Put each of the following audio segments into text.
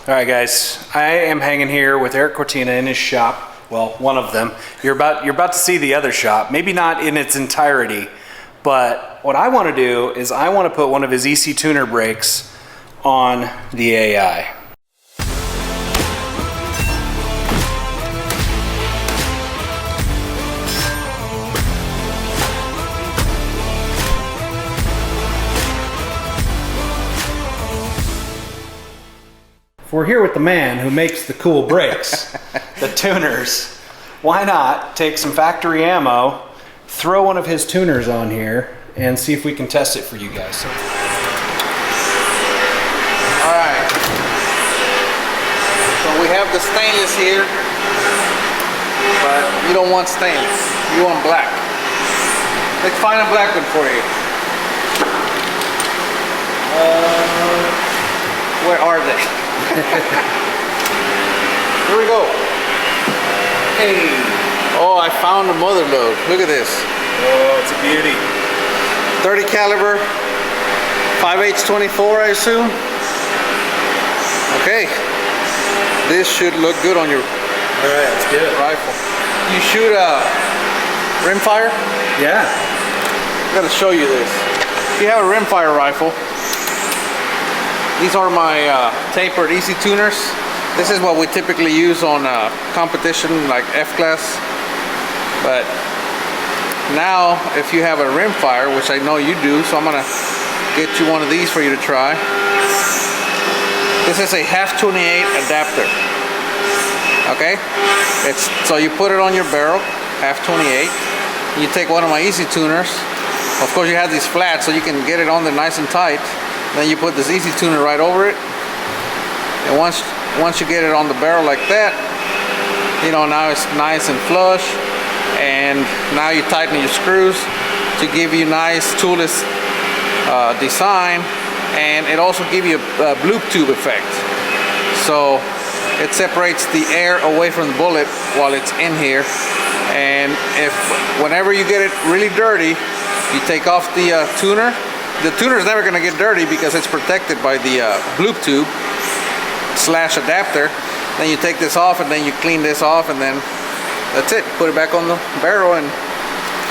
Alright guys, I am hanging here with Eric Cortina in his shop. Well, one of them. You're about to see the other shop. Maybe not in its entirety, but what I want to do is I want to put one of his CNC Tuner brakes on the AI. We're here with the man who makes the cool brakes, the tuners. Why not take some factory ammo, throw one of his tuners on here, and see if we can test it for you guys. All right. So we have the stainless here, but you don't want stainless. You want black. Let's find a black one for you. Where are they? Here we go. Hey. Oh, I found the mother load. Look at this. Oh, it's a beauty. 30 caliber, 5/8/24, I assume. Okay. This should look good on your let's do it. rifle. You shoot a rimfire? Yeah. I gotta show you this. If you have a rimfire rifle, these are my tapered CNC tuners. This is what we typically use on competition like F-class. But now, if you have a rimfire, which I know you do, so I'm gonna get you one of these for you to try. This is a 1/2-28 adapter. Okay? So you put it on your barrel, 1/2-28. You take one of my CNC tuners. Of course, you have these flats, so you can get it on there nice and tight. Then you put the CNC tuner right over it, and once you get it on the barrel like that, you know, now it's nice and flush, and now you tighten your screws to give you nice toolless design, and it also gives you a bloop tube effect. So it separates the air away from the bullet while it's in here, and whenever you get it really dirty, you take off the tuner. The tuner is never going to get dirty because it's protected by the bloop tube / adapter. Then you take this off, and then you clean this off, and then that's it. Put it back on the barrel, and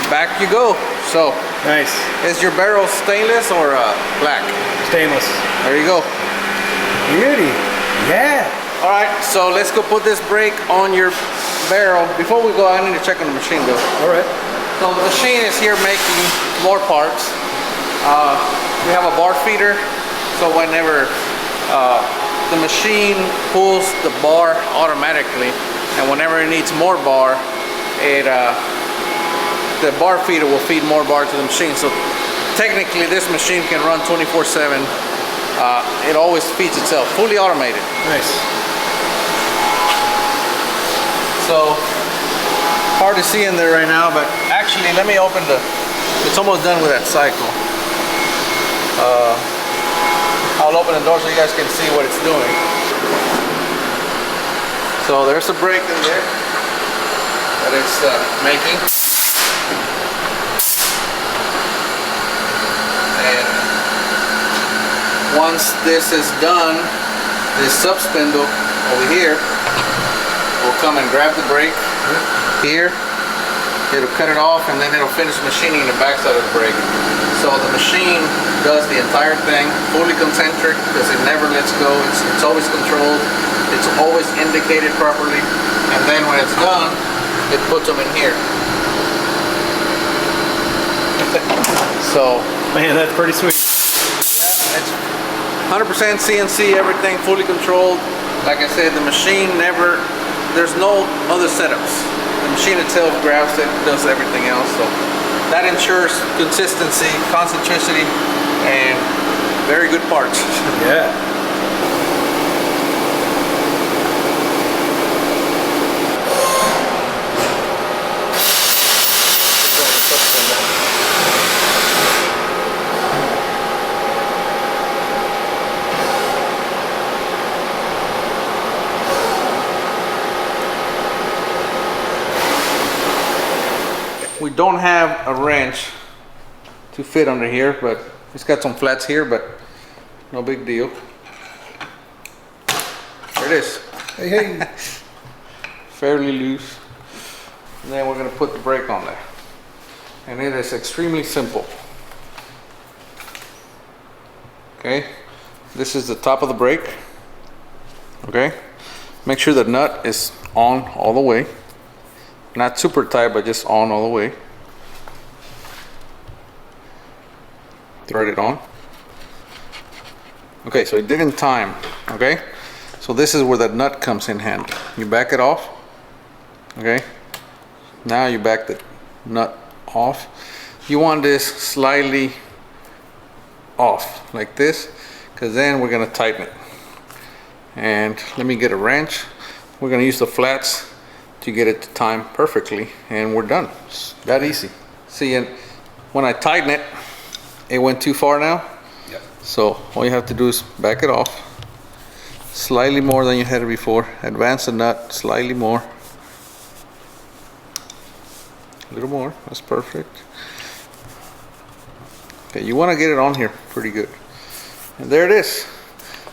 back you go. So nice. Is your barrel stainless or black? Stainless. There you go. Beauty. Yeah. All right. So let's go put this brake on your barrel. Before we go, I need to check on the machine though. All right. So the machine is here making more parts. We have a bar feeder, so whenever the machine pulls the bar automatically, and whenever it needs more bar, the bar feeder will feed more bar to the machine. So technically this machine can run 24/7. It always feeds itself, fully automated. Nice. So hard to see in there right now, but actually let me open it's almost done with that cycle. I'll open the door so you guys can see what it's doing. So there's a brake in there that it's making. And once this is done, this sub spindle over here will come and grab the brake here. It'll cut it off, and then it'll finish machining the backside of the brake. So the machine does the entire thing, fully concentric, because it never lets go. It's always controlled. It's always indicated properly. And then when it's done, it puts them in here. So, man, that's pretty sweet. Yeah, it's 100% CNC, everything fully controlled. Like I said, the machine there's no other setups. The machine itself grabs it, does everything else. So that ensures consistency, concentricity, and very good parts. Yeah. We don't have a wrench to fit under here, but it's got some flats here, but no big deal. it is. Hey, hey. Fairly loose. And then we're going to put the brake on there. And it is extremely simple. Okay, this is the top of the brake. Okay, make sure the nut is on all the way. Not super tight, but just on all the way. Thread it on. Okay, so it did in time. Okay, so this is where that nut comes in handy. You back it off. Okay, now you back the nut off. You want this slightly off like this, because then we're going to tighten it. And let me get a wrench. We're going to use the flats to get it to time perfectly, and we're done. It's that easy. See, and when I tighten it, it went too far now. Yep. So all you have to do is back it off slightly more than you had it before. Advance the nut slightly more. A little more. That's perfect. Okay, you want to get it on here pretty good. And there it is.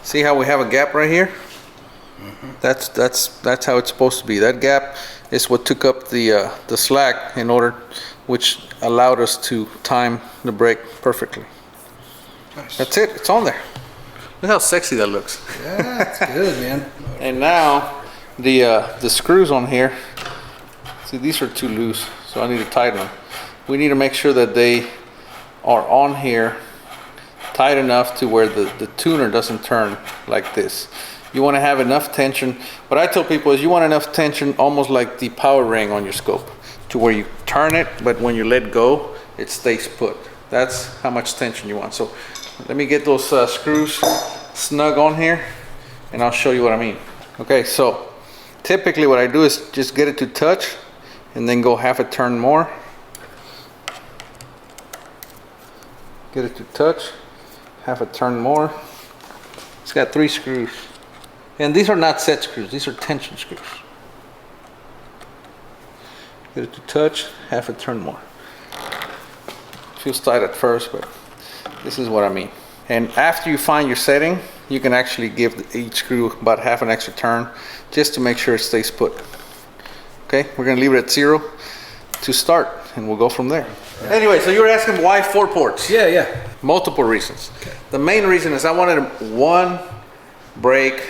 See how we have a gap right here? That's how it's supposed to be. That gap is what took up the slack in order, which allowed us to time the brake perfectly. Nice. That's it. It's on there. Look how sexy that looks. Yeah, it's good, man. And now the screws on here. See, these are too loose, so I need to tighten them. We need to make sure that they are on here tight enough to where the tuner doesn't turn like this. You want to have enough tension. What I tell people is you want enough tension almost like the power ring on your scope, to where you turn it, but when you let go, it stays put. That's how much tension you want. So let me get those screws snug on here, and I'll show you what I mean. Okay, so typically what I do is just get it to touch and then go half a turn more. Get it to touch, half a turn more. It's got 3 screws. And these are not set screws, these are tension screws. Get it to touch, half a turn more. Feels tight at first, but this is what I mean. And after you find your setting, you can actually give each screw about half an extra turn just to make sure it stays put. Okay, we're gonna leave it at 0 to start, and we'll go from there. Yeah. Anyway, so you were asking why 4 ports? Yeah. Multiple reasons. Okay. The main reason is I wanted one brake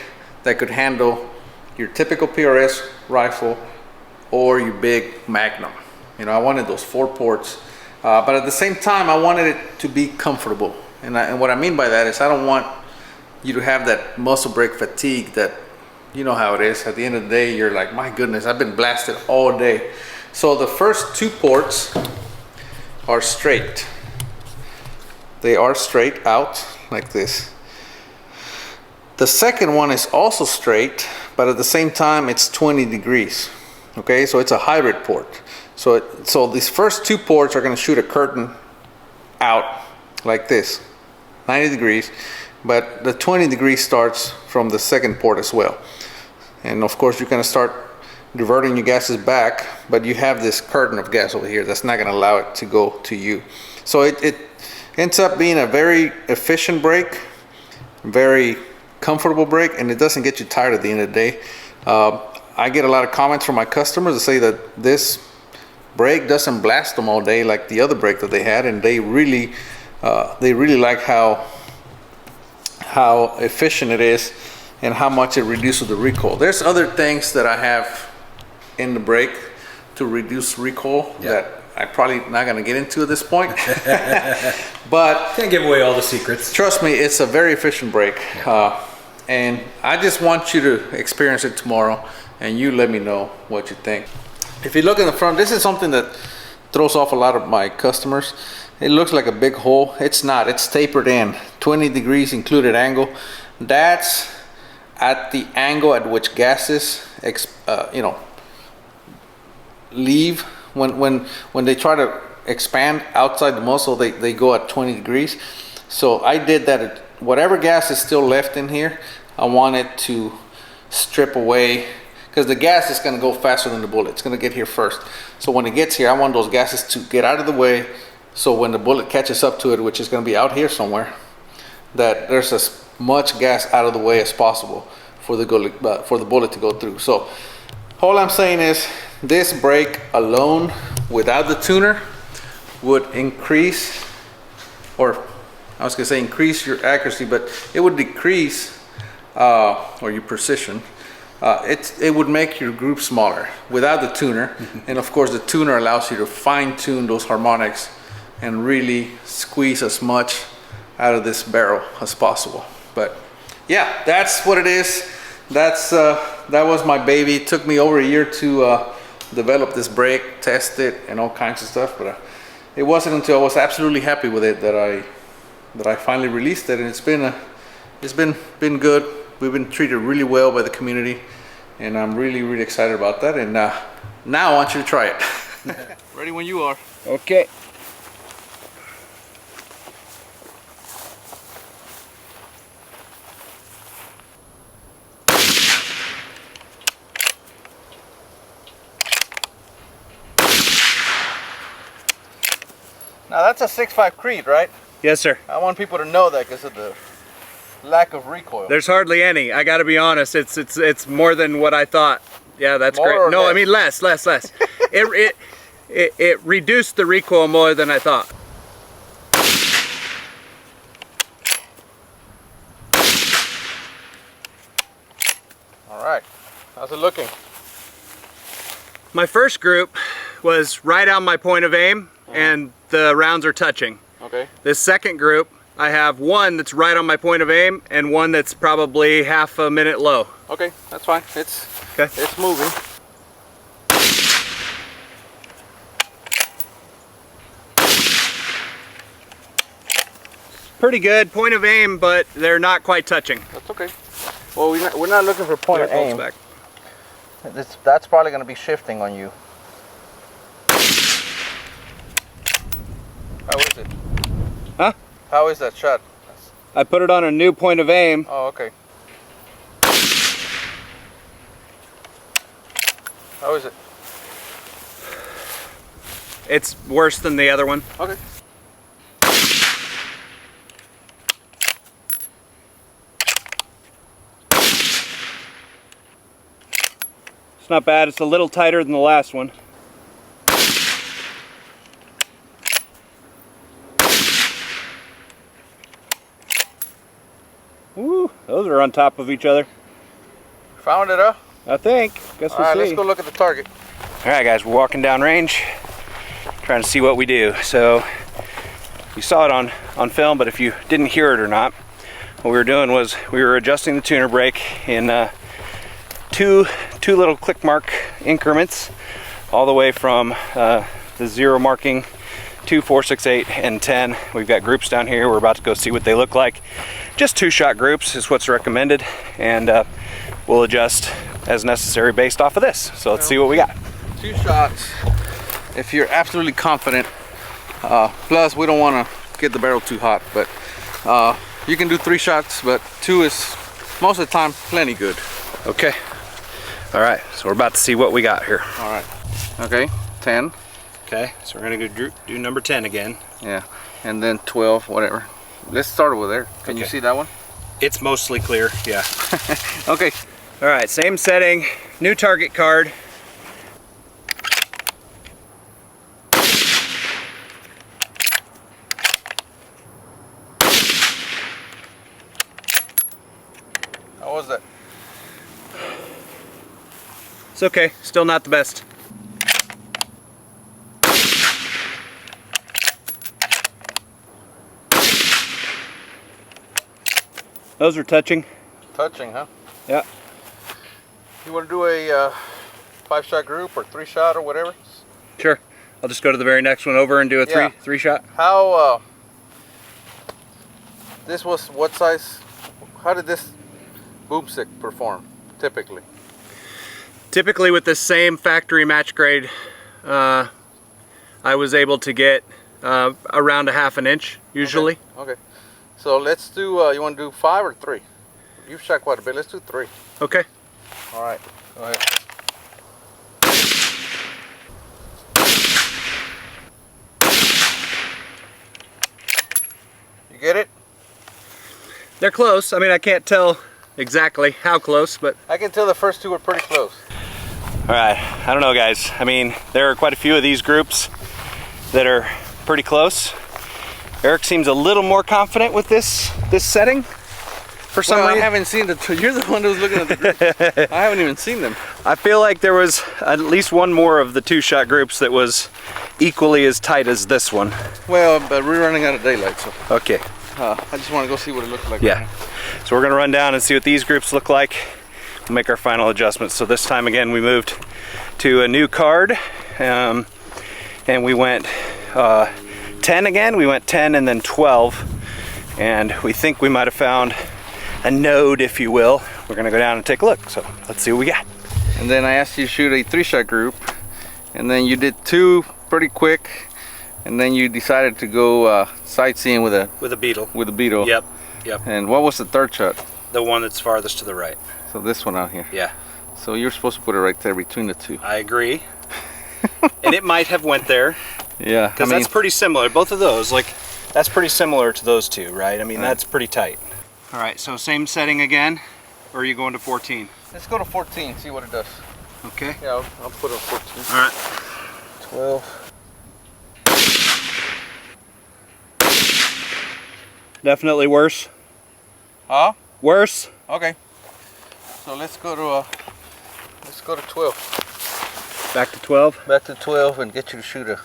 that could handle your typical PRS rifle or your big Magnum. You know, I wanted those 4 ports, but at the same time, I wanted it to be comfortable. And what I mean by that is I don't want you to have that muscle brake fatigue that, you know how it is. At the end of the day, you're like, my goodness, I've been blasted all day. So the first 2 ports are straight. They are straight out like this. The second one is also straight, but at the same time it's 20 degrees. Okay, so it's a hybrid port. So these first 2 ports are going to shoot a curtain out like this, 90 degrees, but the 20 degrees starts from the second port as well. And of course you're going to start diverting your gases back, but you have this curtain of gas over here that's not going to allow it to go to you. So it ends up being a very efficient brake, very comfortable brake, and it doesn't get you tired at the end of the day. I get a lot of comments from my customers that say that this brake doesn't blast them all day like the other brake that they had, and they really like how efficient it is and how much it reduces the recoil. There's other things that I have in the brake to reduce recoil that I'm probably not going to get into at this point. But can't give away all the secrets. Trust me, it's a very efficient brake. And I just want you to experience it tomorrow, and you let me know what you think. If you look in the front, this is something that throws off a lot of my customers. It looks like a big hole. It's not. It's tapered in, 20 degrees included angle. That's at the angle at which gases, leave. When they try to expand outside the muzzle, they go at 20 degrees. So I did that. Whatever gas is still left in here, I want it to strip away, because the gas is going to go faster than the bullet. It's going to get here first. So when it gets here, I want those gases to get out of the way, so when the bullet catches up to it, which is going to be out here somewhere, that there's as much gas out of the way as possible for the bullet to go through. So all I'm saying is this brake alone without the tuner would increase, or I was gonna say increase your accuracy, but it would decrease or your precision. It would make your group smaller without the tuner. And of course the tuner allows you to fine tune those harmonics and really squeeze as much out of this barrel as possible. But yeah, that's what it is. That was my baby. It took me over a year to develop this brake, test it, and all kinds of stuff. But it wasn't until I was absolutely happy with it that I finally released it, and it's been good. We've been treated really well by the community, and I'm really excited about that. And now I want you to try it. Ready when you are. Okay. Now that's a 6.5 Creed, right? Yes, sir. I want people to know that because of the lack of recoil. There's hardly any. I got to be honest. It's more than what I thought. Yeah, that's More great. or No, less? I mean less. It reduced the recoil more than I thought. All right. How's it looking? My first group was right on my point of aim, and the rounds are touching. Okay. This second group, I have one that's right on my point of aim and one that's probably half a minute low. Okay, that's fine. It's moving. Pretty good point of aim, but they're not quite touching. That's okay. Well, we're not looking for point of There it aim. goes back. That's probably going to be shifting on you. How is it? Huh? How is that shot? I put it on a new point of aim. Oh, okay. How is it? It's worse than the other one. Okay. It's not bad. It's a little tighter than the last one. Woo, those are on top of each other. Found it, huh? I think. Guess All we'll right, see. let's go look at the target. All right, guys, we're walking down range, trying to see what we do. So you saw it on film, but if you didn't hear it or not, what we were doing was we were adjusting the tuner brake in two little click mark increments, all the way from the 0 marking to 4, 6, 8, and 10. We've got groups down here. We're about to go see what they look like. Just 2-shot groups is what's recommended, and we'll adjust as necessary based off of this. So let's see what we got. 2 shots if you're absolutely confident. Plus, we don't want to get the barrel too hot, but you can do 3 shots, but 2 is most of the time plenty good. Okay. All right, so we're about to see what we got here. All right. Okay, 10. Okay, so we're gonna go do number 10 again. Yeah, and then 12, whatever. Let's start over there. Can you Okay. see that one? It's mostly clear, yeah. Okay. All right, same setting, new target card. How was that? It's okay, still not the best. Those are touching. Touching, huh? Yeah. You want to do a 5-shot group or 3-shot or whatever? Sure. I'll just go to the very next one over and do a Yeah. three shot. How, this was what size? How did this boomstick perform typically? Typically with the same factory match grade, I was able to get around a 1/2 inch usually. Okay. So let's do, you want to do 5 or 3? You've shot quite a bit. Let's do 3. Okay. All right. Go ahead. You get it? They're close. I mean, I can't tell exactly how close, but I can tell the first two were pretty close. all right. I don't know, guys. I mean, there are quite a few of these groups that are pretty close. Eric seems a little more confident with this setting for some reason. I haven't seen the two. You're the one who's looking at the groups. I haven't even seen them. I feel like there was at least one more of the 2-shot groups that was equally as tight as this one. Well, but we're running out of daylight, so Okay. I just want to go see what it looks like. Yeah. So we're gonna run down and see what these groups look like. We'll make our final adjustments. So this time again, we moved to a new card, and we went 10 again. We went 10 and then 12, and we think we might have found a node, if you will. We're gonna go down and take a look. So let's see what we got. And then I asked you to shoot a 3-shot group, and then you did 2 pretty quick, and then you decided to go sightseeing with a Beetle. beetle. Yep. And what was the 3rd shot? The one that's farthest to the right. So this one out here. Yeah. So you're supposed to put it right there between the 2. I agree. And it might have went there. Yeah. Because that's pretty similar. Both of those, like, that's pretty similar to those two, right? I mean, that's pretty tight. All right, so same setting again, or are you going to 14? Let's go to 14, see what it does. Okay. Yeah, I'll put it on 14. All right. 12. Definitely worse. Huh? Worse? Okay. So let's go to 12. Back to 12? Back to 12 and get you to shoot a.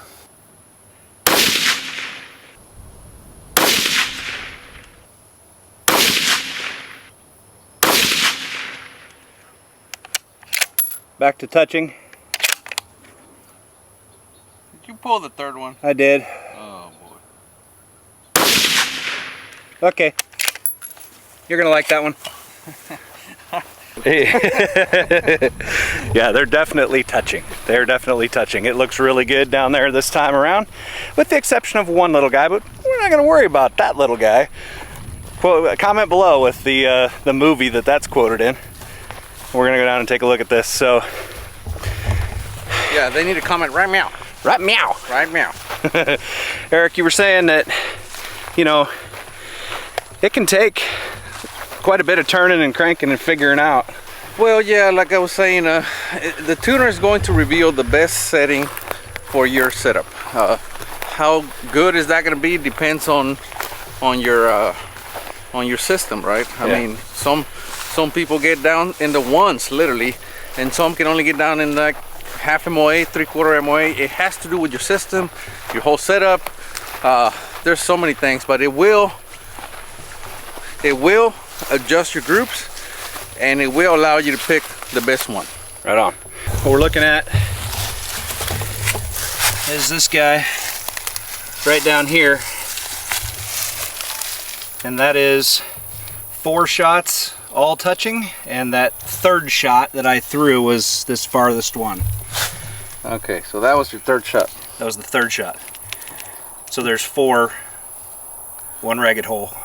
Back to touching. Did you pull the 3rd one? I did. Oh boy. Okay. You're gonna like that one. Yeah, they're definitely touching. They're definitely touching. It looks really good down there this time around, with the exception of one little guy, but we're not gonna worry about that little guy. Comment below with the movie that's quoted in. We're gonna go down and take a look at this. So yeah, they need to comment right meow. Right meow. Right meow. Eric, you were saying that, you know, it can take quite a bit of turning and cranking and figuring out. Well, yeah, like I was saying, the tuner is going to reveal the best setting for your setup. How good is that going to be depends on your system, right? I mean, some people get down in the ones literally, and some can only get down in like half MOA, 3/4 MOA. It has to do with your system, your whole setup. There's so many things, but it will adjust your groups, and it will allow you to pick the best one. Right on. What we're looking at is this guy right down here, and that is 4 shots all touching, and that 3rd shot that I threw was this farthest one. Okay, so that was your 3rd shot. That was the 3rd shot. So there's 4, 1 ragged hole.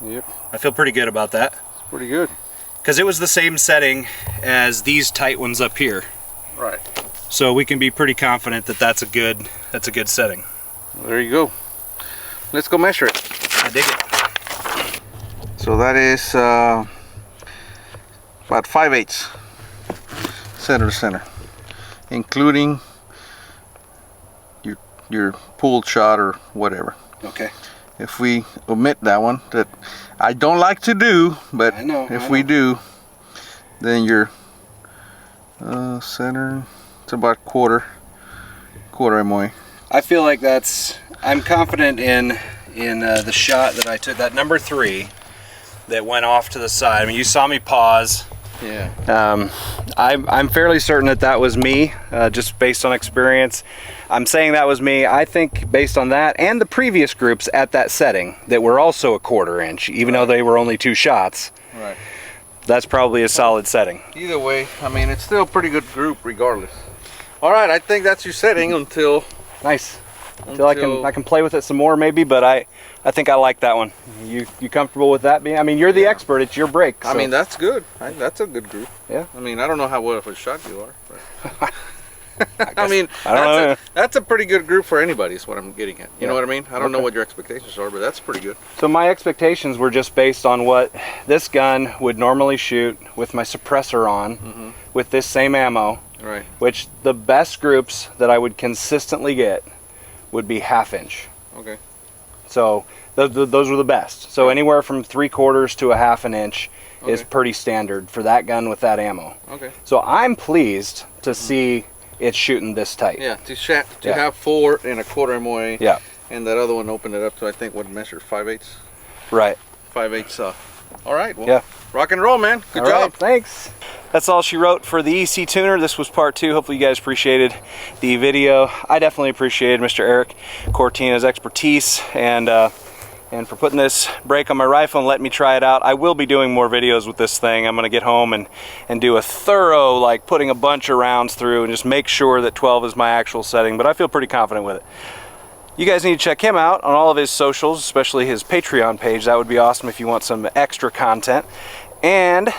Yep. I feel pretty good about that. It's pretty good. Because it was the same setting as these tight ones up here. Right. So we can be pretty confident that that's a good setting. There you go. Let's go measure it. I dig it. So that is about 5/8 center to center, including your pulled shot or whatever. Okay. If we omit that one, that I don't like to do, but if we do, then your center, it's about quarter MOA. I feel like I'm confident in the shot that I took, that number 3 that went off to the side. I mean, you saw me pause. Yeah. I'm fairly certain that was me, just based on experience. I'm saying that was me. I think based on that and the previous groups at that setting that were also a 1/4 inch, even though they were only 2 shots. Right. That's probably a solid setting. Either way, I mean, it's still a pretty good group regardless. All right, I think that's your setting until. Nice. Until I can play with it some more maybe, but I think I like that one. You comfortable with that being? I mean, you're the expert. It's your break. So. I mean, that's good. That's a good group. Yeah. I mean, I don't know how well of a shot you are. But. I mean, I don't know. that's a pretty good group for anybody is what I'm getting at. You know what I mean? I don't know what your expectations are, but that's pretty good. So my expectations were just based on what this gun would normally shoot with my suppressor on, with this same ammo, Right. which the best groups that I would consistently get would be 1/2 inch. Okay. So those were the best. So anywhere from 3/4 to 1/2 inch is pretty standard for that gun with that ammo. Okay. So I'm pleased to see it shooting this tight. Yeah. To have 4 1/4 MOA. Yeah. And that other one opened it up to, I think, what measured 5/8. Right. 5/8. All right. Well, Yeah. rock and roll, man. Good All job. right, thanks. That's all she wrote for the EC Tuner. This was part 2. Hopefully you guys appreciated the video. I definitely appreciated Mr. Eric Cortina's expertise and for putting this brake on my rifle and letting me try it out. I will be doing more videos with this thing. I'm gonna get home and do a thorough, like putting a bunch of rounds through and just make sure that 12 is my actual setting, but I feel pretty confident with it. You guys need to check him out on all of his socials, especially his Patreon page. That would be awesome if you want some extra content. And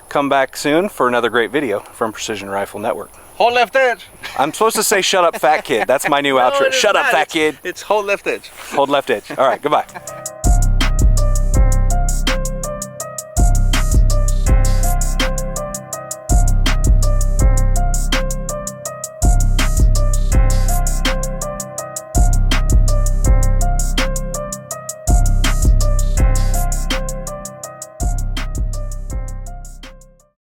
come back soon for another great video from Precision Rifle Network. Hold left edge. I'm supposed to say shut up fat kid. That's my new outro. it is Shut up not. fat kid. It's hold left edge. Hold left edge. All right, goodbye.